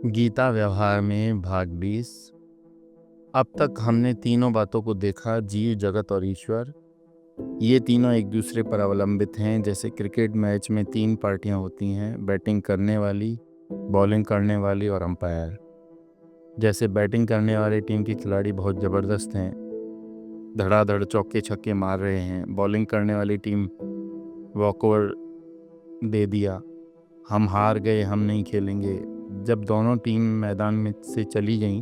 गीता व्यवहार में भाग 20। अब तक हमने तीनों बातों को देखा, जीव, जगत और ईश्वर। ये तीनों एक दूसरे पर अवलंबित हैं। जैसे क्रिकेट मैच में 3 पार्टियां होती हैं, बैटिंग करने वाली, बॉलिंग करने वाली और अंपायर। जैसे बैटिंग करने वाली टीम के खिलाड़ी बहुत ज़बरदस्त हैं, धड़ाधड़ चौके छक्के मार रहे हैं। बॉलिंग करने वाली टीम वॉकओवर दे दिया, हम हार गए, हम नहीं खेलेंगे। जब दोनों टीम मैदान में से चली गईं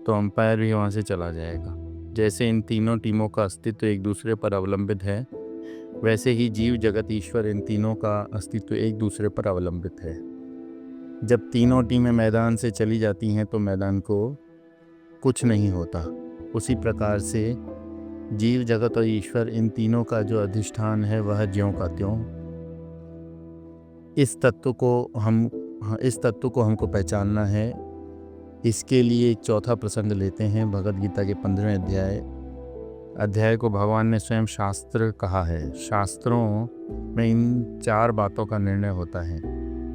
तो अंपायर भी वहाँ से चला जाएगा। जैसे इन तीनों टीमों का अस्तित्व एक दूसरे पर अवलंबित है, वैसे ही जीव, जगत, ईश्वर, इन तीनों का अस्तित्व एक दूसरे पर अवलंबित है। जब तीनों टीमें मैदान से चली जाती हैं तो मैदान को कुछ नहीं होता। उसी प्रकार से जीव, जगत और ईश्वर, इन तीनों का जो अधिष्ठान है वह ज्यों का त्यों। इस तत्व को हमको पहचानना है। इसके लिए एक चौथा प्रसंग लेते हैं, भगवद गीता के 15वें अध्याय को भगवान ने स्वयं शास्त्र कहा है। शास्त्रों में इन 4 बातों का निर्णय होता है।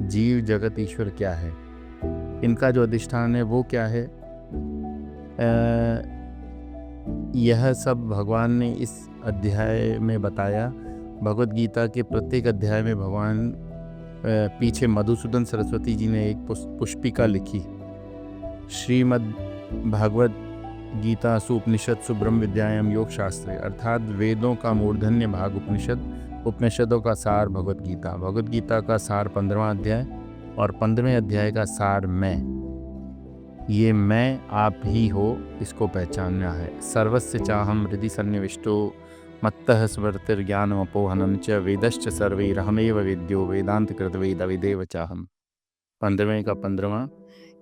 जीव, जगत, ईश्वर क्या है, इनका जो अधिष्ठान है वो क्या है, यह सब भगवान ने इस अध्याय में बताया। भगवद गीता के प्रत्येक अध्याय में भगवान पीछे मधुसूदन सरस्वती जी ने एक पुष्पिका लिखी, श्रीमद् भागवत गीता सुपनिषद ब्रह्म विद्यायाम योग शास्त्र, अर्थात वेदों का मूर्धन्य भाग उपनिषद, उपनिषदों का सार भगवत गीता। भगवत गीता का सार 15वां अध्याय और 15वें अध्याय का सार मैं। ये मैं आप ही हो, इसको पहचानना है। सर्वस्य चाहम हृदि सन्निविष्टो मत्तः स्मृतिर्ज्ञानमपोहनं च वेदश्च सर्वैरहमेव विद्यो वेदांत कृत वेद विदेव चाहम। 15वें का 15वां।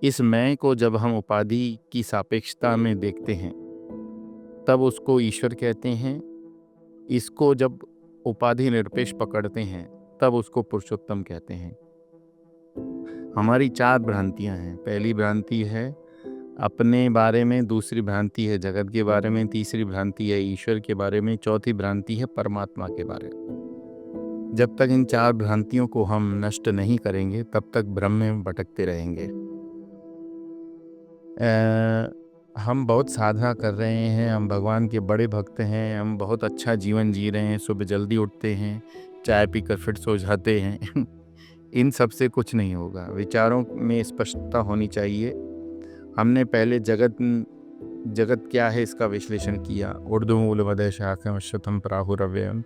इस मैं को जब हम उपाधि की सापेक्षता में देखते हैं तब उसको ईश्वर कहते हैं। इसको जब उपाधि निरपेक्ष पकड़ते हैं तब उसको पुरुषोत्तम कहते हैं। हमारी 4 भ्रांतियां हैं। पहली भ्रांति है अपने बारे में, दूसरी भ्रांति है जगत के बारे में, तीसरी भ्रांति है ईश्वर के बारे में, चौथी भ्रांति है परमात्मा के बारे में। जब तक इन 4 भ्रांतियों को हम नष्ट नहीं करेंगे तब तक भ्रम में भटकते रहेंगे। हम बहुत साधना कर रहे हैं, हम भगवान के बड़े भक्त हैं, हम बहुत अच्छा जीवन जी रहे हैं, सुबह जल्दी उठते हैं, चाय पीकर फिर सो जाते हैं इन सब से कुछ नहीं होगा। विचारों में स्पष्टता होनी चाहिए। हमने पहले जगत क्या है इसका विश्लेषण किया। ऊर्ध्वमूलमदः शाखम् अश्वत्थम् प्राहुरव्ययम्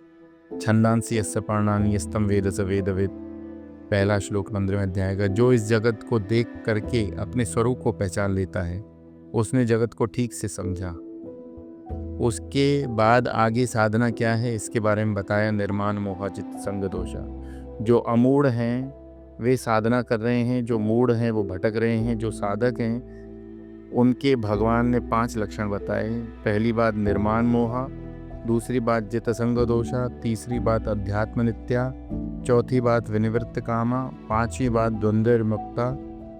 छन्दांसि यस्य पर्णानि यस्तं वेद स वेदवित्। पहला श्लोक 15वें अध्याय का। जो इस जगत को देख करके अपने स्वरूप को पहचान लेता है, उसने जगत को ठीक से समझा। उसके बाद आगे साधना क्या है इसके बारे में बताया। निर्माण मोह चित्त संग दोषा। जो अमूढ़ हैं वे साधना कर रहे हैं, जो मूढ़ हैं वो भटक रहे हैं। जो साधक हैं उनके भगवान ने 5 लक्षण बताए। पहली बात निर्माण मोह, दूसरी बात जित संग दोषा, तीसरी बात अध्यात्म नित्या, चौथी बात विनिवृत्त कामा, 5वीं बात द्वंद्व मुक्ता,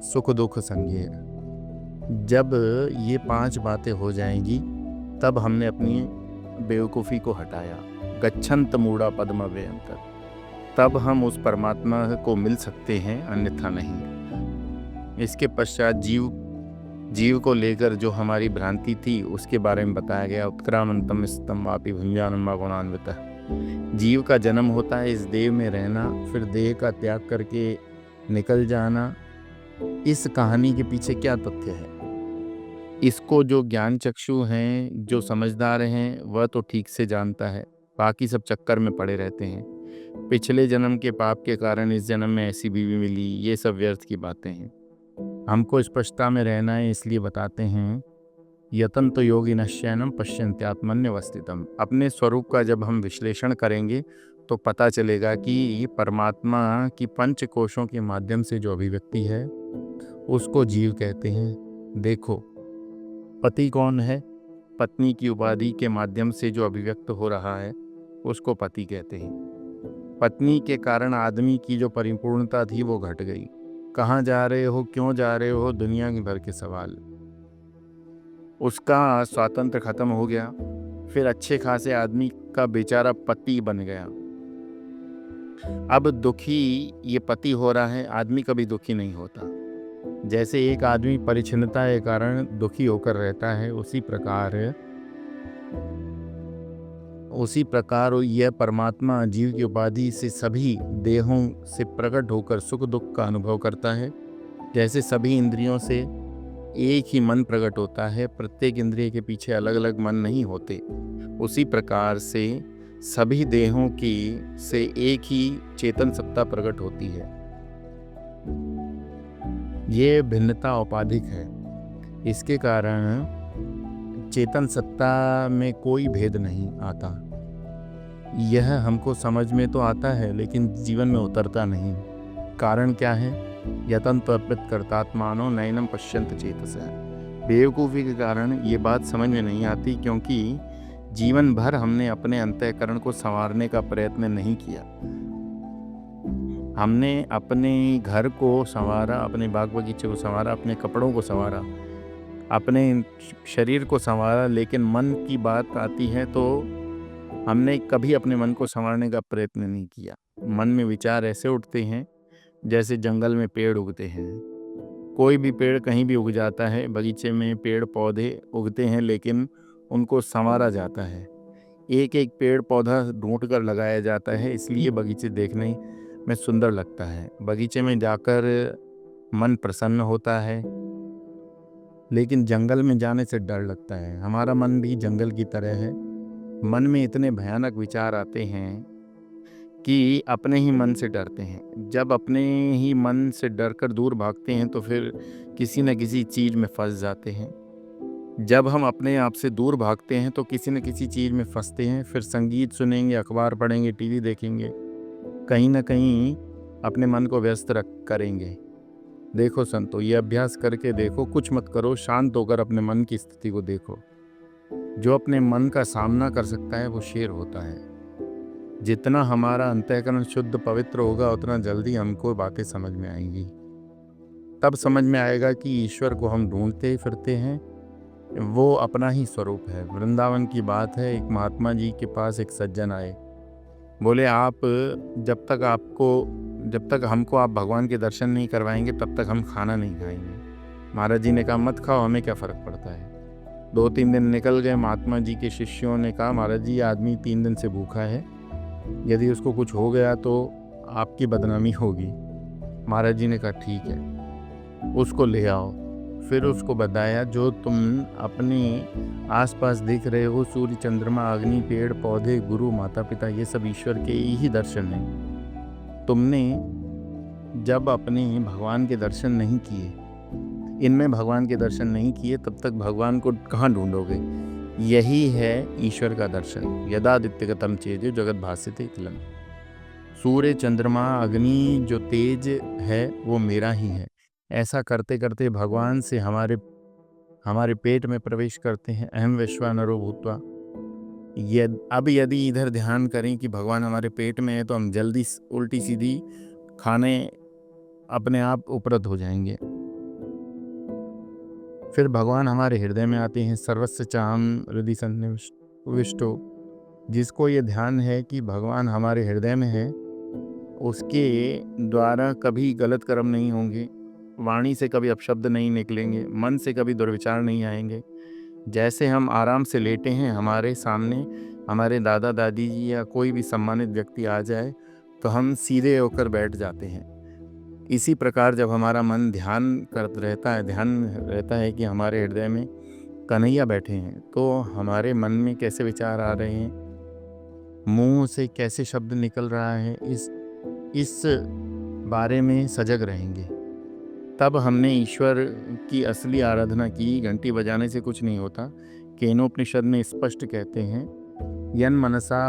सुख दुख संज्ञेय। जब ये 5 बातें हो जाएंगी तब हमने अपनी बेवकूफ़ी को हटाया। गच्छन्त मूढ़ा पद्म व्यंतर, तब हम उस परमात्मा को मिल सकते हैं, अन्यथा नहीं। इसके पश्चात जीव को लेकर जो हमारी भ्रांति थी उसके बारे में बताया गया। उत्क्रामंतम स्तम वापि भुंजानम गुणान्वितः। जीव का जन्म होता है, इस देह में रहना, फिर देह का त्याग करके निकल जाना। इस कहानी के पीछे क्या तथ्य है, इसको जो ज्ञान चक्षु हैं, जो समझदार हैं, वह तो ठीक से जानता है। बाकी सब चक्कर में पड़े रहते हैं। पिछले जन्म के पाप के कारण इस जन्म में ऐसी बीवी मिली, ये सब व्यर्थ की बातें हैं। हमको स्पष्टता में रहना है, इसलिए बताते हैं यतन्तो योगिनश्चैनं पश्यन्त्यात्मन्यवस्थितम्। अपने स्वरूप का जब हम विश्लेषण करेंगे तो पता चलेगा कि ये परमात्मा की 5 कोशों के माध्यम से जो अभिव्यक्ति है उसको जीव कहते हैं। देखो, पति कौन है? पत्नी की उपाधि के माध्यम से जो अभिव्यक्त हो रहा है उसको पति कहते हैं। पत्नी के कारण आदमी की जो परिपूर्णता थी वो घट गई। कहाँ जा रहे हो, क्यों जा रहे हो, दुनिया भर के सवाल। उसका स्वातंत्र खत्म हो गया। फिर अच्छे खासे आदमी का बेचारा पति बन गया। अब दुखी ये पति हो रहा है, आदमी कभी दुखी नहीं होता। जैसे एक आदमी परिच्छिन्नता के कारण दुखी होकर रहता है, उसी प्रकार यह परमात्मा जीव की उपाधि से सभी देहों से प्रकट होकर सुख दुख का अनुभव करता है। जैसे सभी इंद्रियों से एक ही मन प्रकट होता है, प्रत्येक इंद्रिय के पीछे अलग अलग मन नहीं होते, उसी प्रकार से सभी देहों की से एक ही चेतन सत्ता प्रकट होती है। ये भिन्नता औपाधिक है। इसके कारण चेतन सत्ता में कोई भेद नहीं आता। यह हमको समझ में तो आता है लेकिन जीवन में उतरता नहीं। कारण क्या है? यतन्त्वपित कर्तात्मानो नैनम पश्यन्त चेतसः। बेवकूफ़ी के कारण ये बात समझ में नहीं आती, क्योंकि जीवन भर हमने अपने अंतःकरण को संवारने का प्रयत्न नहीं किया। हमने अपने घर को संवारा, अपने बाग बगीचे को संवारा, अपने कपड़ों को संवारा, अपने शरीर को संवारा, लेकिन मन की बात आती है तो हमने कभी अपने मन को संवारने का प्रयत्न नहीं किया। मन में विचार ऐसे उठते हैं जैसे जंगल में पेड़ उगते हैं। कोई भी पेड़ कहीं भी उग जाता है, बगीचे में पेड़ पौधे उगते हैं, लेकिन उनको संवारा जाता है। एक एक पेड़ पौधा ढूंढ कर लगाया जाता है, इसलिए बगीचे देखने में सुंदर लगता है। बगीचे में जाकर मन प्रसन्न होता है, लेकिन जंगल में जाने से डर लगता है। हमारा मन भी जंगल की तरह है। मन में इतने भयानक विचार आते हैं कि अपने ही मन से डरते हैं। जब अपने ही मन से डरकर दूर भागते हैं तो फिर किसी न किसी चीज़ में फंस जाते हैं। जब हम अपने आप से दूर भागते हैं तो किसी न किसी चीज़ में फंसते हैं। फिर संगीत सुनेंगे, अखबार पढ़ेंगे, टीवी देखेंगे, कहीं ना कहीं अपने मन को व्यस्त करेंगे। देखो संतो, ये अभ्यास करके देखो, कुछ मत करो, शांत होकर अपने मन की स्थिति को देखो। जो अपने मन का सामना कर सकता है वो शेर होता है। जितना हमारा अंतःकरण शुद्ध पवित्र होगा उतना जल्दी हमको बातें समझ में आएंगी। तब समझ में आएगा कि ईश्वर को हम ढूंढते फिरते हैं, वो अपना ही स्वरूप है। वृंदावन की बात है, एक महात्मा जी के पास एक सज्जन आए। बोले, आप जब तक हमको आप भगवान के दर्शन नहीं करवाएंगे तब तक हम खाना नहीं खाएंगे। महाराज जी ने कहा, मत खाओ, हमें क्या फ़र्क पड़ता है। 2-3 दिन निकल गए। महात्मा जी के शिष्यों ने कहा, महाराज जी, आदमी 3 दिन से भूखा है, यदि उसको कुछ हो गया तो आपकी बदनामी होगी। महाराज जी ने कहा, ठीक है, उसको ले आओ। फिर उसको बताया, जो तुम अपने आसपास देख रहे हो, सूर्य, चंद्रमा, अग्नि, पेड़ पौधे, गुरु, माता पिता, ये सब ईश्वर के ही दर्शन हैं। तुमने जब अपने भगवान के दर्शन नहीं किए, इनमें भगवान के दर्शन नहीं किए, तब तक भगवान को कहाँ ढूंढोगे। यही है ईश्वर का दर्शन। यदादित्यगतम चेजो जगत भास्यते किलम। सूर्य, चंद्रमा, अग्नि, जो तेज है वो मेरा ही है। ऐसा करते करते भगवान से हमारे पेट में प्रवेश करते हैं। अहम विश्वानरो भूत्वा। अब यदि इधर ध्यान करें कि भगवान हमारे पेट में है तो हम जल्दी उल्टी सीधी खाने अपने आप उपरत हो जाएंगे। फिर भगवान हमारे हृदय में आते हैं। सर्वस्य चाहम हृदय सन्निविष्टो। जिसको ये ध्यान है कि भगवान हमारे हृदय में है, उसके द्वारा कभी गलत कर्म नहीं होंगे, वाणी से कभी अपशब्द नहीं निकलेंगे, मन से कभी दुर्विचार नहीं आएंगे। जैसे हम आराम से लेटे हैं, हमारे सामने हमारे दादा दादी जी या कोई भी सम्मानित व्यक्ति आ जाए तो हम सीधे होकर बैठ जाते हैं। इसी प्रकार जब हमारा मन ध्यान रहता है कि हमारे हृदय में कन्हैया बैठे हैं, तो हमारे मन में कैसे विचार आ रहे हैं, मुंह से कैसे शब्द निकल रहा है, इस बारे में सजग रहेंगे। तब हमने ईश्वर की असली आराधना की। घंटी बजाने से कुछ नहीं होता। केनोपनिषद में स्पष्ट कहते हैं, यन मनसा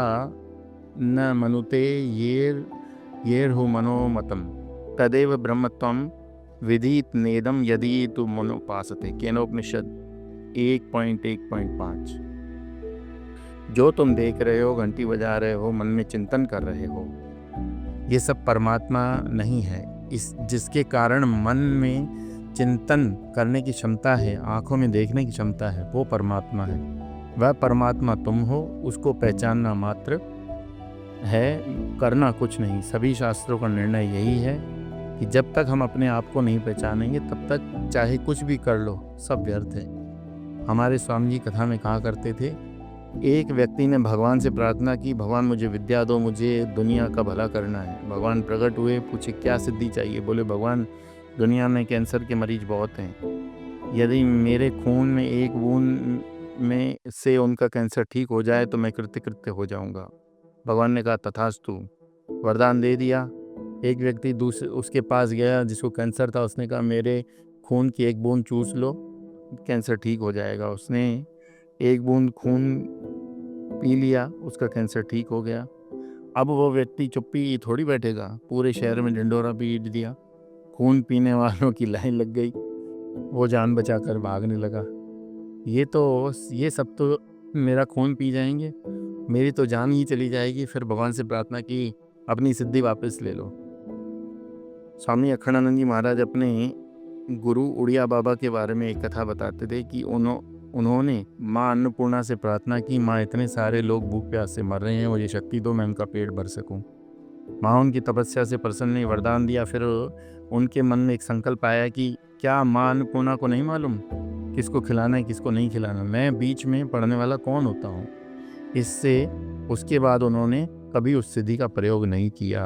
न मनुते येर हो मनोमतम तदेव ब्रह्मत्वम विदित नेदम यदि तु मनोपासते। केनोपनिषद 1.1.5। जो तुम देख रहे हो, घंटी बजा रहे हो, मन में चिंतन कर रहे हो, ये सब परमात्मा नहीं है। जिसके कारण मन में चिंतन करने की क्षमता है, आँखों में देखने की क्षमता है, वो परमात्मा है। वह परमात्मा तुम हो, उसको पहचानना मात्र है, करना कुछ नहीं। सभी शास्त्रों का निर्णय यही है कि जब तक हम अपने आप को नहीं पहचानेंगे तब तक चाहे कुछ भी कर लो सब व्यर्थ है। हमारे स्वामी जी कथा में कहा करते थे, एक व्यक्ति ने भगवान से प्रार्थना की, भगवान मुझे विद्या दो, मुझे दुनिया का भला करना है। भगवान प्रकट हुए, पूछे क्या सिद्धि चाहिए? बोले भगवान दुनिया में कैंसर के मरीज बहुत हैं, यदि मेरे खून में एक बूंद में से उनका कैंसर ठीक हो जाए तो मैं कृत्य हो जाऊंगा। भगवान ने कहा तथास्तु, वरदान दे दिया। एक व्यक्ति दूसरे उसके पास गया जिसको कैंसर था, उसने कहा मेरे खून की एक बूंद चूस लो, कैंसर ठीक हो जाएगा। उसने एक बूंद खून पी लिया, उसका कैंसर ठीक हो गया। अब वो व्यक्ति चुप्पी थोड़ी बैठेगा, पूरे शहर में ढिंढोरा पीट दिया, खून पीने वालों की लाइन लग गई, वो जान बचाकर भागने लगा। ये सब तो मेरा खून पी जाएंगे, मेरी तो जान ही चली जाएगी। फिर भगवान से प्रार्थना की, अपनी सिद्धि वापस ले लो। स्वामी अखंडानंद जी महाराज अपने गुरु उड़िया बाबा के बारे में एक कथा बताते थे कि उन्होंने माँ अन्नपूर्णा से प्रार्थना की, माँ इतने सारे लोग भूख प्यास से मर रहे हैं, मुझे शक्ति दो, मैं उनका पेट भर सकूं। माँ उनकी तपस्या से प्रसन्न ने वरदान दिया। फिर उनके मन में एक संकल्प आया कि क्या माँ अन्नपूर्णा को नहीं मालूम किसको खिलाना है किसको नहीं खिलाना, मैं बीच में पड़ने वाला कौन होता हूँ। इससे उसके बाद उन्होंने कभी उस सिद्धि का प्रयोग नहीं किया।